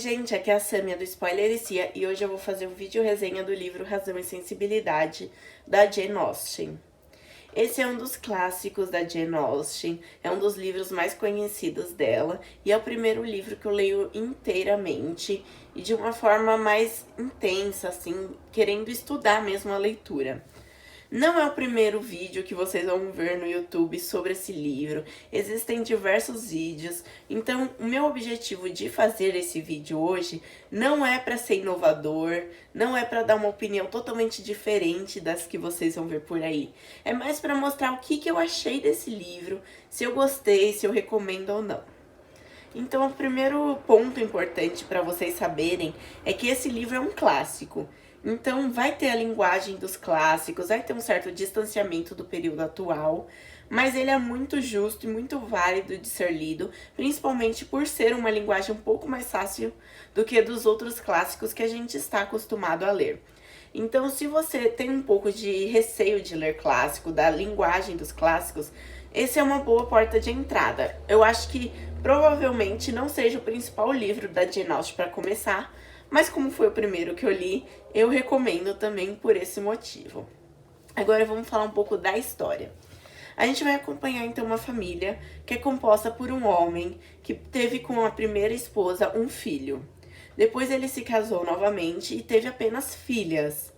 gente, aqui é a Samia do Spoilericia e hoje eu vou fazer um vídeo resenha do livro Razão e Sensibilidade, da Jane Austen. Esse é um dos clássicos da Jane Austen, é um dos livros mais conhecidos dela e é o primeiro livro que eu leio inteiramente e de uma forma mais intensa, assim, querendo estudar mesmo a leitura. Não é o primeiro vídeo que vocês vão ver no YouTube sobre esse livro, existem diversos vídeos, então o meu objetivo de fazer esse vídeo hoje não é para ser inovador, não é para dar uma opinião totalmente diferente das que vocês vão ver por aí, é mais para mostrar o que eu achei desse livro, se eu gostei, se eu recomendo ou não. Então o primeiro ponto importante para vocês saberem é que esse livro é um clássico. Então vai ter a linguagem dos clássicos, vai ter um certo distanciamento do período atual, mas ele é muito justo e muito válido de ser lido, principalmente por ser uma linguagem um pouco mais fácil do que dos outros clássicos que a gente está acostumado a ler. Então, se você tem um pouco de receio de ler clássico, da linguagem dos clássicos, esse é uma boa porta de entrada. Eu acho que provavelmente não seja o principal livro da Jane Austen para começar, mas como foi o primeiro que eu li, eu recomendo também por esse motivo. Agora vamos falar um pouco da história. A gente vai acompanhar então uma família que é composta por um homem que teve com a primeira esposa um filho. Depois ele se casou novamente e teve apenas filhas.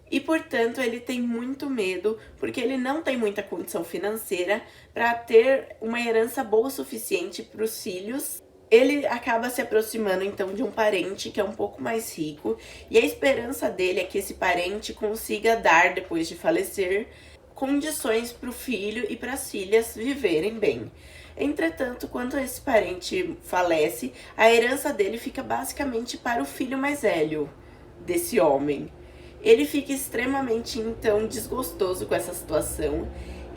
E, portanto, ele tem muito medo, porque ele não tem muita condição financeira para ter uma herança boa o suficiente para os filhos. Ele acaba se aproximando, então, de um parente que é um pouco mais rico, e a esperança dele é que esse parente consiga dar, depois de falecer, condições para o filho e para as filhas viverem bem. Entretanto, quando esse parente falece, a herança dele fica basicamente para o filho mais velho desse homem. Ele fica extremamente, então, desgostoso com essa situação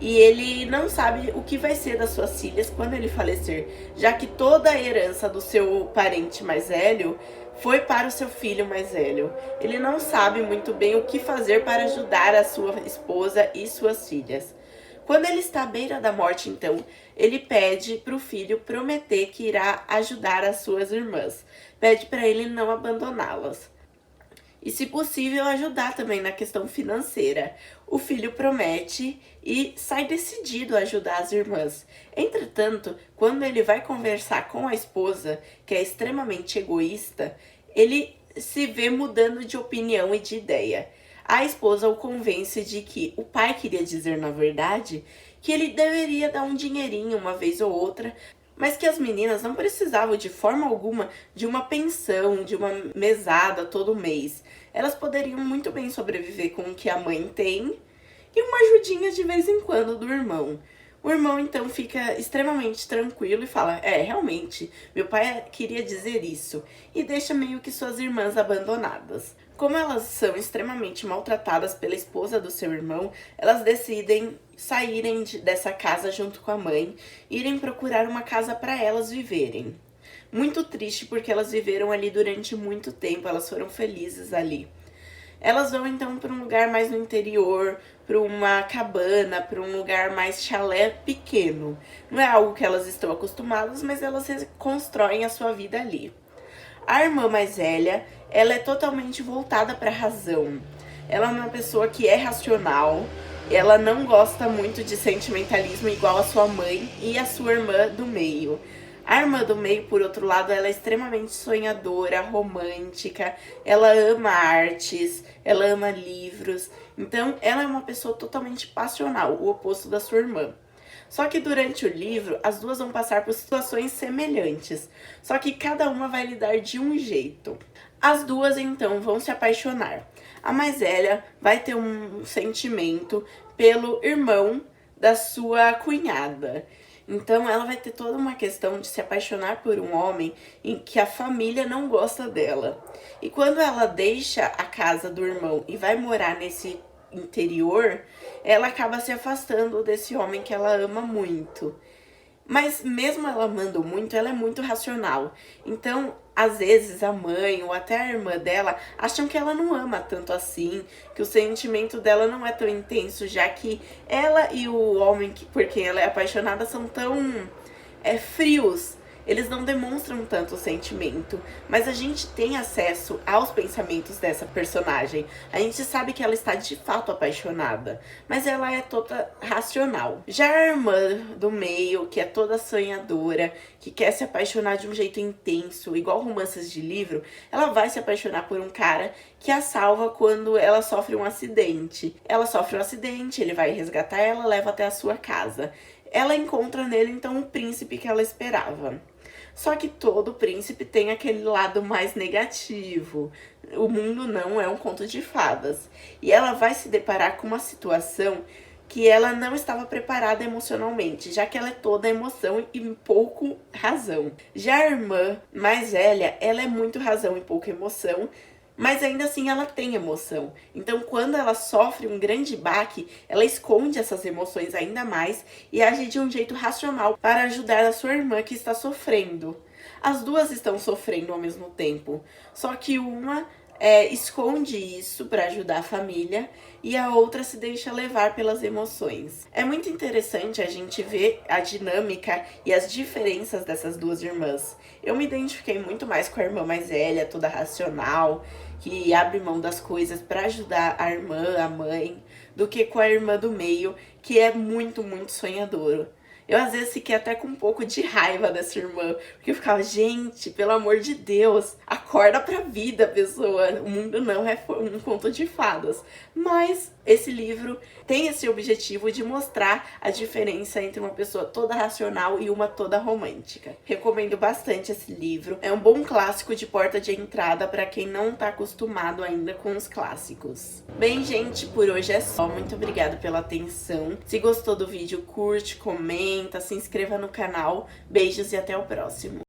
e ele não sabe o que vai ser das suas filhas quando ele falecer, já que toda a herança do seu parente mais velho foi para o seu filho mais velho. Ele não sabe muito bem o que fazer para ajudar a sua esposa e suas filhas. Quando ele está à beira da morte, então, ele pede para o filho prometer que irá ajudar as suas irmãs. Pede para ele não abandoná-las. E, se possível, ajudar também na questão financeira. O filho promete e sai decidido a ajudar as irmãs. Entretanto, quando ele vai conversar com a esposa, que é extremamente egoísta, ele se vê mudando de opinião e de ideia. A esposa o convence de que o pai queria dizer, na verdade, que ele deveria dar um dinheirinho uma vez ou outra, mas que as meninas não precisavam de forma alguma de uma pensão, de uma mesada todo mês. Elas poderiam muito bem sobreviver com o que a mãe tem e uma ajudinha de vez em quando do irmão. O irmão então fica extremamente tranquilo e fala, realmente, meu pai queria dizer isso, e deixa meio que suas irmãs abandonadas. Como elas são extremamente maltratadas pela esposa do seu irmão, elas decidem saírem dessa casa junto com a mãe, irem procurar uma casa para elas viverem. Muito triste porque elas viveram ali durante muito tempo, elas foram felizes ali. Elas vão então para um lugar mais no interior, para uma cabana, para um lugar mais chalé pequeno. Não é algo que elas estão acostumadas, mas elas constroem a sua vida ali. A irmã mais velha, ela é totalmente voltada para a razão. Ela é uma pessoa que é racional, ela não gosta muito de sentimentalismo igual a sua mãe e a sua irmã do meio. A irmã do meio, por outro lado, ela é extremamente sonhadora, romântica, ela ama artes, ela ama livros. Então, ela é uma pessoa totalmente passional, o oposto da sua irmã. Só que durante o livro, as duas vão passar por situações semelhantes, só que cada uma vai lidar de um jeito. As duas, então, vão se apaixonar. A mais velha vai ter um sentimento pelo irmão da sua cunhada. Então, ela vai ter toda uma questão de se apaixonar por um homem em que a família não gosta dela. E quando ela deixa a casa do irmão e vai morar nesse interior, ela acaba se afastando desse homem que ela ama muito. Mas mesmo ela amando muito, ela é muito racional. Então, às vezes, a mãe ou até a irmã dela acham que ela não ama tanto assim, que o sentimento dela não é tão intenso, já que ela e o homem por quem ela é apaixonada são tão frios. eles não demonstram tanto sentimento, mas a gente tem acesso aos pensamentos dessa personagem. A gente sabe que ela está de fato apaixonada, mas ela é toda racional. Já a irmã do meio, que é toda sonhadora, que quer se apaixonar de um jeito intenso, igual romances de livro, ela vai se apaixonar por um cara que a salva quando ela sofre um acidente. Ela sofre um acidente, ele vai resgatar ela, leva até a sua casa. Ela encontra nele então o príncipe que ela esperava. Só que todo príncipe tem aquele lado mais negativo. O mundo não é um conto de fadas. E ela vai se deparar com uma situação que ela não estava preparada emocionalmente, já que ela é toda emoção e pouco razão. Já a irmã mais velha, ela é muito razão e pouca emoção, mas ainda assim ela tem emoção. Então quando ela sofre um grande baque, ela esconde essas emoções ainda mais e age de um jeito racional para ajudar a sua irmã que está sofrendo. As duas estão sofrendo ao mesmo tempo, só que uma esconde isso para ajudar a família e a outra se deixa levar pelas emoções. É muito interessante a gente ver a dinâmica e as diferenças dessas duas irmãs. Eu me identifiquei muito mais com a irmã mais velha, toda racional, que abre mão das coisas para ajudar a irmã, a mãe, do que com a irmã do meio, que é muito, muito sonhadora. Eu às vezes fiquei até com um pouco de raiva dessa irmã, porque eu ficava, gente, pelo amor de Deus, acorda pra vida, pessoa. O mundo não é um conto de fadas. Mas esse livro tem esse objetivo de mostrar a diferença entre uma pessoa toda racional e uma toda romântica. Recomendo bastante esse livro. É um bom clássico de porta de entrada para quem não tá acostumado ainda com os clássicos. Bem, gente, por hoje é só. Muito obrigada pela atenção. Se gostou do vídeo, curte, comenta, se inscreva no canal. Beijos e até o próximo.